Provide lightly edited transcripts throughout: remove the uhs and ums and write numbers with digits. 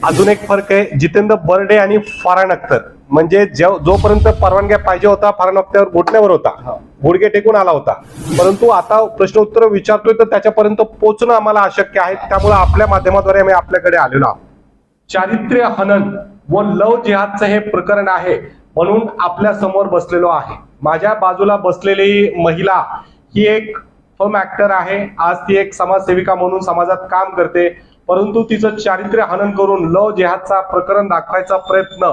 अजून एक फरक आहे, जितेंद्र बर्डे आणि फरहान अख्तर म्हणजे जोपर्यंत परवानग्या पाहिजे होता फरहान अख्तर घुटण्यावर होता, गुडघे टेकून आला होता, परंतु आता प्रश्नोत्तर विचारतोय तर त्याच्यापर्यंत पोहोचणं आम्हाला अशक्य आहे. त्यामुळे आपल्या माध्यमाद्वारे आम्ही आपल्याकडे आलेलो आहोत. चारित्र्य हनन व लव जिहादचं हे प्रकरण आहे म्हणून आपल्या समोर बसलेलो आहे. माझ्या बाजूला बसलेली महिला ही एक फिल्म ऍक्टर आहे. आज ती एक समाजसेविका म्हणून समाजात काम करते, परंतु तिचं चारित्र्य हनन करून लव जिहादचा प्रकरण दाखवायचा प्रयत्न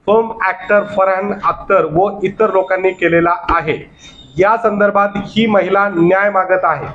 फिल्म ऍक्टर फरहान अख्तर व इतर लोकांनी केलेला आहे. या संदर्भात ही महिला न्याय मागत आहे.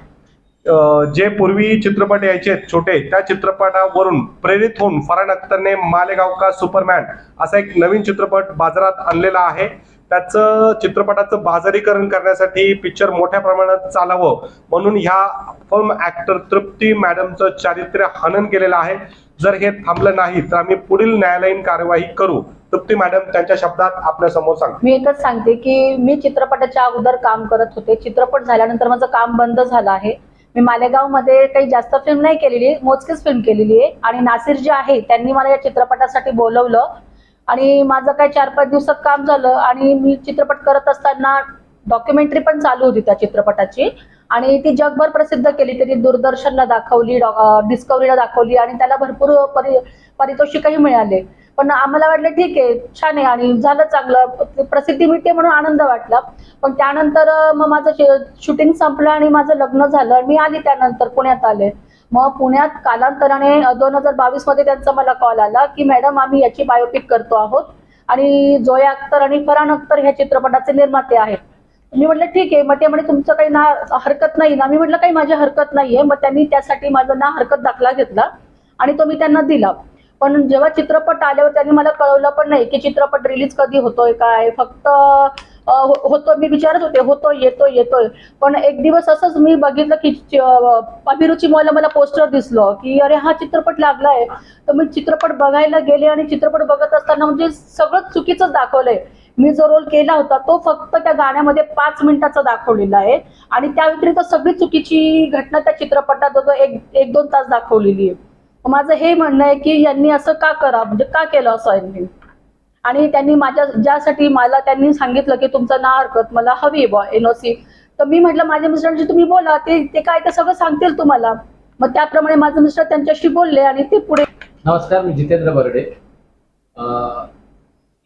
जे पूर्वी चित्रपट यायचे छोटे, त्या चित्रपटावरून प्रेरित होऊन फरहान अख्तरने मालेगाव का सुपरमॅन असा एक नवीन चित्रपट बाजारात आणलेला आहे. त्याचं चित्रपटाचं बाजारीकरण करण्यासाठी पिक्चर मोठ्या प्रमाणात चालावं म्हणून ह्या फिल्म ऍक्टर तृप्ती मॅडमचं चारित्र्य हनन केलेलं आहे. जर हे थांबलं नाही तर आम्ही पुढील न्यायालयीन कार्यवाही करू. तृप्ती मॅडम त्यांच्या शब्दात आपल्या समोर सांगते. मी एकच सांगते की मी चित्रपटाच्या अगोदर काम करत होते. चित्रपट झाल्यानंतर माझं काम बंद झालं आहे. मी मालेगाव मध्ये काही जास्त फिल्म नाही केलेली, मोजकीच फिल्म केलेली आहे. आणि नासिर जे आहे त्यांनी मला या चित्रपटासाठी बोलवलं आणि माझं काही 4-5 दिवसात काम झालं. आणि मी चित्रपट करत असताना डॉक्युमेंटरी पण चालू होती त्या चित्रपटाची आणि ती जगभर प्रसिद्ध केली. त्यांनी दूरदर्शनला दाखवली, डिस्कवरीला दाखवली आणि त्याला भरपूर पारितोषिकही मिळाले. पण आम्हाला वाटलं ठीक आहे, छान आहे आणि झालं चांगलं, प्रसिद्धी मिळते म्हणून आनंद वाटला. पण त्यानंतर मग माझं शूटिंग संपलं आणि माझं लग्न झालं. मी आली त्यानंतर पुण्यात आले. मग पुण्यात कालांतराने 2022 मध्ये त्यांचा मला कॉल आला की मॅडम आम्ही याची बायोपिक करतो आहोत आणि जोया अख्तर आणि फरहान अख्तर ह्या चित्रपटाचे निर्माते आहेत. मी म्हटलं ठीक आहे. मग ते म्हणे तुमचं काही ना हरकत नाही ना. मी म्हटलं काही माझी हरकत नाहीये. मग त्यांनी त्यासाठी माझा ना हरकत दाखला घेतला आणि तो मी त्यांना दिला. पण जेव्हा चित्रपट आल्यावर त्यांनी मला कळवलं पण नाही की चित्रपट रिलीज कधी होतोय काय, फक्त होतो. मी विचारत होते होतोय येतोय. पण एक दिवस असंच मी बघितलं की अभिरुची मला पोस्टर दिसलं की अरे हा चित्रपट लागलाय. तर मी चित्रपट बघायला गेले आणि चित्रपट बघत असताना म्हणजे सगळं चुकीचं दाखवलंय. मी जो रोल केला होता तो फक्त त्या गाण्यामध्ये 5 मिनिटाचा दाखवलेला आहे आणि त्या व्यतिरिक्त सगळी चुकीची घटना त्या चित्रपटात 1-2 तास दाखवलेली आहे. माझं हे म्हणणं आहे की यांनी असं का करा, म्हणजे का केलं असं यांनी. आणि त्यांनी ज्यासाठी मला त्यांनी सांगितलं की तुमचं ना हरकत मला हवी बॉ NOC. तर मी म्हटलं माझ्या मिस्टरांशी तुम्ही बोला, ते काय ते सगळं सांगतील तुम्हाला. मग त्याप्रमाणे माझे मिस्टर त्यांच्याशी बोलले आणि ते पुढे. नमस्कार, मी जितेंद्र बर्डे.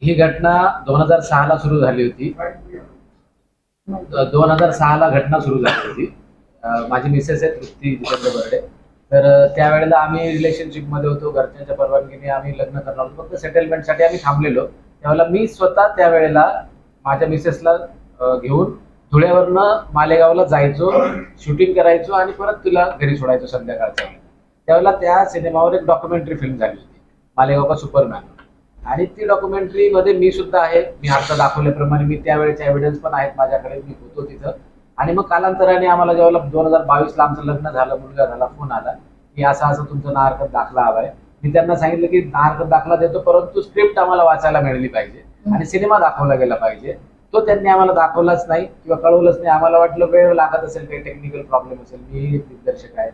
ही घटना 2006 ला सुरू झाली होती. 2006 ला घटना सुरू झाली होती. माझी मिसेस आहे तृप्ती जितेंद्र बर्डे. तर त्यावेळेला आम्ही रिलेशनशिप मध्ये होतो. घरच्यांच्या परवानगीने आम्ही लग्न करणार होतो. फक्त सेटलमेंटसाठी आम्ही थांबलेलो. त्यावेळेला मी स्वतः त्यावेळेला माझ्या मिसेसला घेऊन धुळ्यावरनं मालेगावला जायचो, शूटिंग करायचो आणि परत तुला घरी सोडायचो संध्याकाळच्या. त्यावेळेला त्या सिनेमावर एक डॉक्युमेंटरी फिल्म झाली होती, मालेगाव का सुपरमॅन. आणि ती डॉक्युमेंटरी मध्ये मी सुद्धा आहे. मी आता दाखवल्याप्रमाणे मी त्यावेळेचे एव्हिडन्स पण आहेत माझ्याकडे. मी होतो तिथं. आणि मग कालांतराने आम्हाला जेव्हा 2022 ला आमचं लग्न झालं, मुलगा झाला, फोन आला की असं तुमचा ना हरकत दाखला हवाय. मी त्यांना सांगितलं की ना हरकत दाखला देतो, परंतु स्क्रिप्ट आम्हाला वाचायला मिळाली पाहिजे आणि सिनेमा दाखवला गेला पाहिजे. तो त्यांनी आम्हाला दाखवलाच नाही किंवा कळवलंच नाही. आम्हाला वाटलं वेळ लागत असेल, काही टेक्निकल प्रॉब्लेम असेल, मी दिग्दर्शक आहे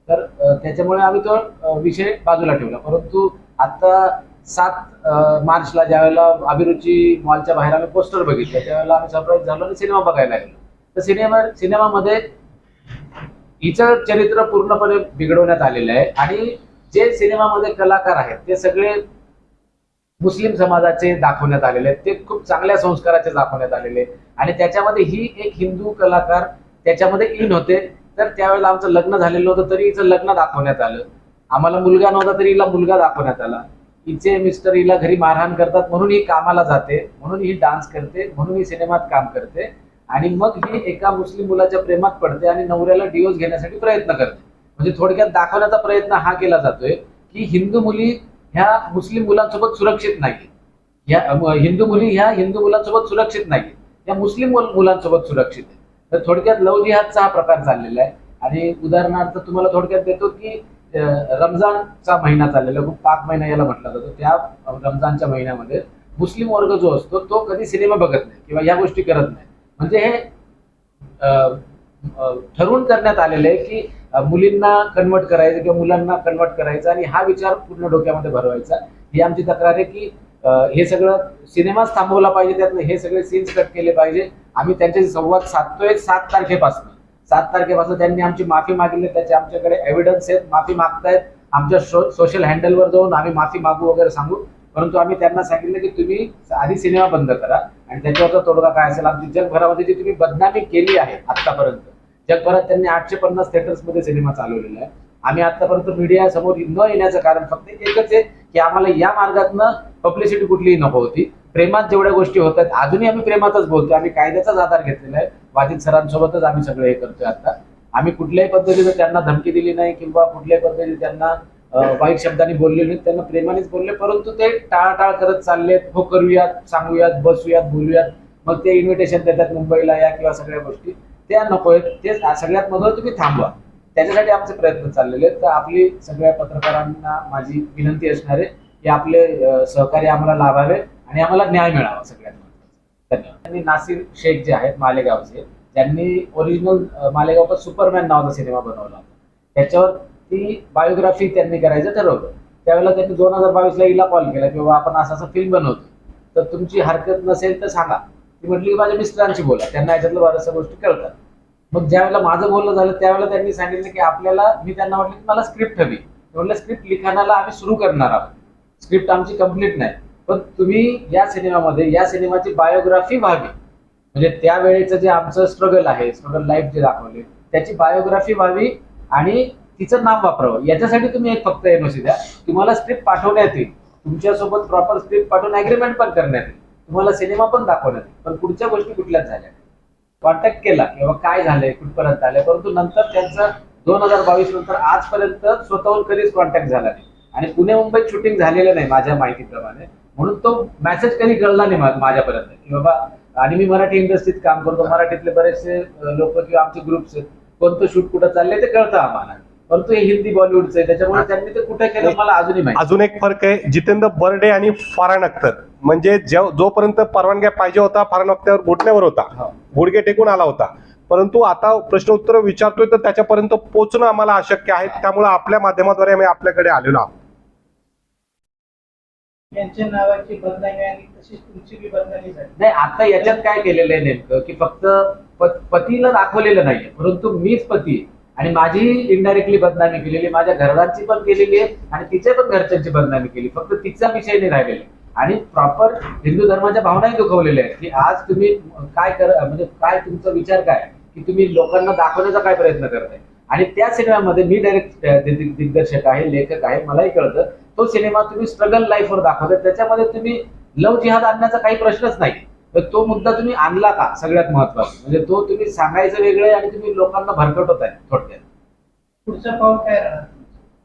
तर त्याच्यामुळे आम्ही तो विषय बाजूला ठेवला. परंतु आता 7 मार्चला ज्यावेळेला अभिरुची मॉलच्या बाहेर आम्ही पोस्टर बघितलं त्यावेळेला आम्ही सरप्राईज झालो आणि सिनेमा बघायला गेलो. तर सिनेमामध्ये हिचं चरित्र पूर्णपणे बिघडवण्यात आलेलं आहे आणि जे सिनेमामध्ये कलाकार आहेत ते सगळे मुस्लिम समाजाचे दाखवण्यात आलेले आहेत. ते खूप चांगल्या संस्काराचे दाखवण्यात आलेले आणि त्याच्यामध्ये ही एक हिंदू कलाकार त्याच्यामध्ये इन होते. तर त्यावेळेला आमचं लग्न झालेलं होतं तरी हिचं लग्न दाखवण्यात आलं. आम्हाला मुलगा नव्हता तरी हिला मुलगा दाखवण्यात आला. हिचे मिस्टर हिला घरी मारहाण करतात म्हणून ही कामाला जाते, म्हणून ही डान्स करते, म्हणून ही सिनेमात काम करते आणि मग ही एका मुस्लिम मुलाच्या प्रेमात पडते आणि नवऱ्याला डिवोर्स घेण्यासाठी प्रयत्न करते. म्हणजे थोडक्यात दाखवण्याचा प्रयत्न हा केला जातोय की हिंदू मुली ह्या मुस्लिम मुलांसोबत सुरक्षित नाही, हिंदू मुली ह्या हिंदू मुलांसोबत सुरक्षित नाही, या मुस्लिम मुलांसोबत सुरक्षित आहे. तर थोडक्यात लव जिहादचा हा प्रकार चाललेला आहे. आणि उदाहरणार्थ तुम्हाला थोडक्यात देतो की रमजानचा महिना चाललेला, खूप पाक महिना याला म्हटला जातो. त्या रमजानच्या महिन्यामध्ये मुस्लिम वर्ग जो असतो तो कधी सिनेमा बघत नाही किंवा या गोष्टी करत नाही. म्हणजे हे ठरवून करण्यात आलेलं आहे की मुलींना कन्वर्ट करायचं किंवा मुलांना कन्वर्ट करायचं आणि हा विचार पूर्ण डोक्यामध्ये भरवायचा, ही आमची तक्रार आहे की हे सगळं सिनेमाच थांबवला पाहिजे, त्यातनं हे सगळे सीन्स कट केले पाहिजे. आम्ही त्यांच्याशी संवाद साधतोय 7 तारखेपासून त्यांनी आमची माफी मागितली, त्याचे आमच्याकडे एव्हिडन्स आहेत, माफी मागतायत. आमच्या सोशल हँडलवर जाऊन आम्ही माफी मागू वगैरे सांगू, परंतु आम्ही त्यांना सांगितलं की तुम्ही आधी सिनेमा बंद करा आणि त्याच्यावरचा तोडगा काय असेल. आमची जगभरामध्ये जी तुम्ही बदनामी केली आहे आतापर्यंत, जगभरात त्यांनी 850 थिएटर्समध्ये सिनेमा चालवलेला आहे. आम्ही आतापर्यंत मीडिया समोर न येण्याचं कारण फक्त एकच आहे की आम्हाला या मार्गातनं पब्लिसिटी कुठलीही नको होती. प्रेमात जेवढ्या गोष्टी होतात, अजूनही आम्ही प्रेमातच बोलतो, आम्ही कायद्याचाच आधार घेतलेला आहे. वाजिद सरांसोबतच आम्ही सगळं हे करतोय. आता आम्ही कुठल्याही पद्धतीने त्यांना धमकी दिली नाही किंवा कुठल्याही पद्धतीने त्यांना वाईट शब्दांनी बोलले नाहीत, त्यांना प्रेमानेच बोलले, परंतु ते टाळाटाळ करत चाललेत. हो करूयात, सांगूयात, बसूयात, बोलूयात, मग ते इन्व्हिटेशन देतात मुंबईला या किंवा सगळ्या गोष्टी त्या नको आहेत. ते सगळ्यात महत्त्वाचं तुम्ही थांबवा, त्याच्यासाठी आमचे प्रयत्न चाललेले आहेत. तर आपली सगळ्या पत्रकारांना माझी विनंती असणार आहे की आपले सहकार्य आम्हाला लाभावे आणि आम्हाला न्याय मिळावा सगळ्यात महत्त्वाचं. धन्यवाद. आणि नासिर शेख जे आहेत मालेगावचे, ज्यांनी ओरिजिनल मालेगाव का सुपरमॅन नावाचा सिनेमा बनवला होता, त्याच्यावर ती बायोग्राफी त्यांनी करायचं ठरवलं. त्यावेळेला त्यांनी 2022ला हिला कॉल केला की बाबा आपण असं फिल्म बनवतो, तर तुमची हरकत नसेल तर सांगा. ती म्हटली की माझ्या मिस्टरांशी बोला, त्यांना याच्यातलं बऱ्याचशा गोष्टी कळतात. मग ज्यावेळेला माझं बोलणं झालं त्यावेळेला त्यांनी सांगितलं की आपल्याला, मी त्यांना म्हटलं की मला स्क्रिप्ट हवी. म्हटलं स्क्रिप्ट लिखाणाला आम्ही सुरू करणार आहोत, स्क्रिप्ट आमची कंप्लीट नाही, पण तुम्ही या सिनेमामध्ये या सिनेमाची बायोग्राफी व्हावी, म्हणजे त्यावेळेचं जे आमचं स्ट्रगल आहे, स्ट्रगल लाईफ जे दाखवले त्याची बायोग्राफी व्हावी आणि तिचं नाव वापरावं. याच्यासाठी तुम्ही एक फक्त एनओसी द्या, तुम्हाला स्क्रिप्ट पाठवण्यात येईल, तुमच्यासोबत प्रॉपर स्क्रिप्ट पाठवून ऍग्रीमेंट पण करण्यात येईल, तुम्हाला सिनेमा पण दाखवण्यात येईल. पण पुढच्या गोष्टी कुठल्याच झाल्या, कॉन्टॅक्ट केला किंवा काय झालंय कुठपर्यंत झालंय, परंतु नंतर त्यांचं 2022 नंतर आजपर्यंत स्वतःहून कधीच कॉन्टॅक्ट झाला नाही आणि पुणे मुंबईत शूटिंग झालेलं नाही माझ्या माहितीप्रमाणे, म्हणून तो मेसेज कधी कळला नाही माझ्यापर्यंत की बाबा. आणि मी मराठी इंडस्ट्रीत काम करतो, मराठीतले बरेचसे लोक किंवा आमचे ग्रुप्स आहेत, कोणतं शूट कुठं चाललंय ते कळतं आम्हाला, परंतु हे हिंदी बॉलिवूडचं आहे, त्याच्यामुळे त्यांनी ते कुठे केलं मला अजूनही माहिती. अजून एक फरक आहे, जितेंद्र बर्डे आणि फरहान अख्तर, म्हणजे जोपर्यंत परवानग्या पाहिजे होता फरहान अख्तर घुटण्यावर होता, गुडघे टेकून आला होता, परंतु आता प्रश्न उत्तर विचारतोय तर त्याच्यापर्यंत पोहोचणं आम्हाला अशक्य आहे. त्यामुळे आपल्या माध्यमाद्वारे आम्ही आपल्याकडे आलेलो आहोत. यांच्या नावाची बदनामी आणि तशीच तुमची बी बदनामी झाली. नाही, आता याच्यात काय केलेलं आहे नेमकं की फक्त पतीला दाखवलेलं नाहीये, परंतु मीच पती आहे आणि माझी इनडायरेक्टली बदनामी केलेली, माझ्या घरच्यांची पण केलेली आहे आणि तिच्या पण घरच्यांची बदनामी केली, फक्त तिचा विषय नाही राहिलेला. आणि प्रॉपर हिंदू धर्माच्या भावनाही दुखवलेल्या आहेत की आज तुम्ही काय म्हणजे काय तुमचा विचार काय की तुम्ही लोकांना दाखवण्याचा काय प्रयत्न करताय. आणि त्या सिनेमामध्ये मी डायरेक्ट दिग्दर्शक आहे, लेखक आहे, मलाही कळतं तो सिनेमा तुम्ही स्ट्रगल लाईफवर दाखवताय, त्याच्यामध्ये तुम्ही लव जिहाद आणण्याचा काही प्रश्नच नाही. तर तो मुद्दा तुम्ही आणला का, सगळ्यात महत्वाचा म्हणजे तो तुम्ही सांगायचं वेगळं आहे आणि तुम्ही लोकांना भरकटवताय थोडक्यात. पुढचं पाऊल काय राहणार?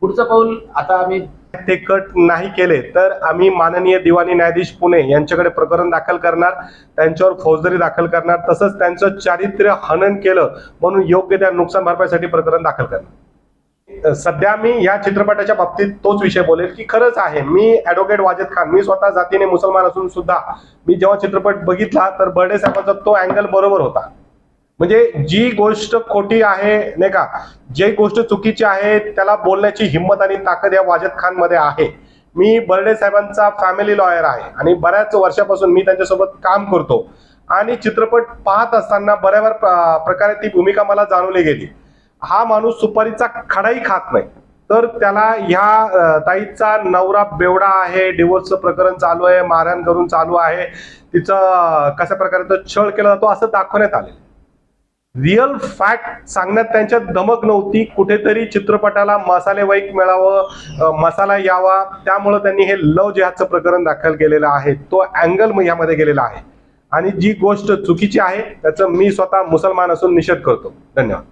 पुढचं पाऊल आता आम्ही ते कट नाही केले तर आम्ही माननीय दिवाणी न्यायाधीश पुणे यांच्याकडे प्रकरण दाखल करणार, त्यांच्यावर फौजदारी दाखल करणार, तसंच त्यांचं चारित्र्य हनन केलं म्हणून योग्य त्या नुकसान भरपाईसाठी प्रकरण दाखल करणार. सध्या मी या चित्रपटाच्या बाबतीत तोच विषय बोलेल की खरंच आहे, मी ऍडव्होकेट वाजिद खान, मी स्वतः जातीने मुसलमान असून सुद्धा मी जेव्हा चित्रपट बघितला तर बर्डे साहेबांचा तो अँगल बरोबर होता. म्हणजे जी गोष्ट खोटी आहे नाही का, जी गोष्ट चुकीची आहे त्याला बोलण्याची हिंमत आणि ताकद या वाजिद खान मध्ये आहे. मी बर्डे साहेबांचा फॅमिली लॉयर आहे आणि बऱ्याच वर्षापासून मी त्यांच्यासोबत काम करतो आणि चित्रपट पाहत असताना बऱ्याच प्रकारे ती भूमिका मला जाणवली गेली. हा माणूस सुपारीचा खडाही खात नाही, तर त्याला ह्या ताईचा नवरा बेवडा आहे, डिवोर्सचं प्रकरण चालू आहे, मारहाण करून चालू आहे, तिचं कशा प्रकारे तो छळ केला जातो असं दाखवण्यात आले. रिअल फॅक्ट सांगण्यात त्यांच्यात धमक नव्हती. कुठेतरी चित्रपटाला मसाले वाईक मिळावं, मसाला यावा, त्यामुळे त्यांनी हे लव जिहादचं प्रकरण दाखल केलेलं आहे. तो अँगल यामध्ये गेलेला आहे आणि जी गोष्ट चुकीची आहे त्याचं मी स्वतः मुसलमान असून निषेध करतो. धन्यवाद.